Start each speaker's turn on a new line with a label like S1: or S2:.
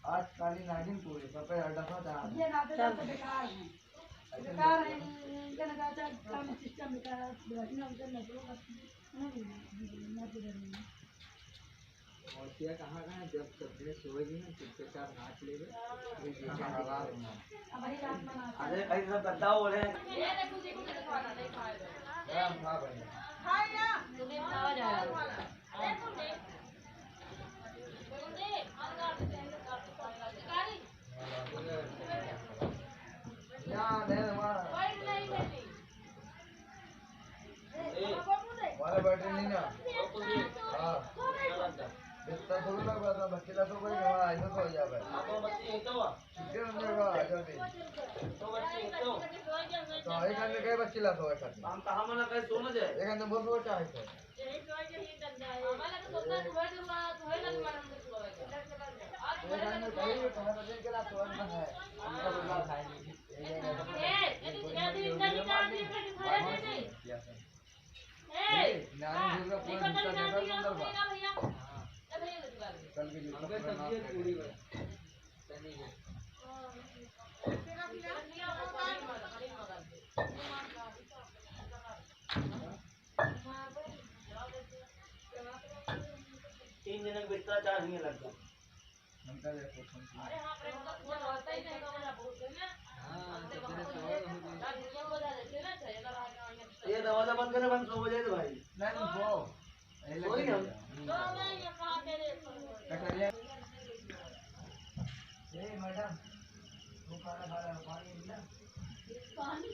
S1: आज काली नागिन पूरी सफेद डफा था
S2: ये नाते तो बेकार है इनका लगातार काम सिस्टम बेकार है ना उधर ना तो नहीं
S1: और क्या कहाँ कहाँ जब सपने सोएगी ना चुपचाप नाच लेगा अब वही रात बना अरे कहीं सब गद्दा हो रहे हैं ये देखो देखो मुझे खाना नहीं खाएगा राम खा भाई खाए ना तुम्हें खावा जाएगा देखो देख देखो देख अंदर शिकारी यहाँ दे हमारा वाइट नहीं मिली वाला बैटरी नहीं ना हाँ बिस्तर थोड़ी लग रहा था बच्चे ला तो कोई वहाँ ऐसा तो हो जाएगा आपको बच्चे एक तो कितने बंदे का जल्दी तो बच्चे एक तो एक घंटे के बच्चे ला तो एक घंटे हम कहाँ मना करे सोना जाए एक घंटे बहुत सोचा है तो यही तो है यही डंडा है हमारा तो सोता सुबह के बाद होए ना तुम्हारा मुझे सुबह के एक घंटे कहीं तुम्हारा दिन के ला तो है हमका बदला खाएंगे ये तो क्या दिन निकाल दी पे खाया नहीं ए नानी दूर का पूरा निकल जाएगा अंदर बा कल की जो सब्जी है पूरी है चने की तीन दिन का बिस्तर 4 दिन लगता हमका देखो अरे हां पे फोन होता ही नहीं तो बहुत है ना ये दरवाजा बंद करना बंद 100 बजे भाई नहीं तुम सो सोई हम तो मैं ये कहां पे कटरिया ए मैडम वो खाना खा रहा पानी मिला पानी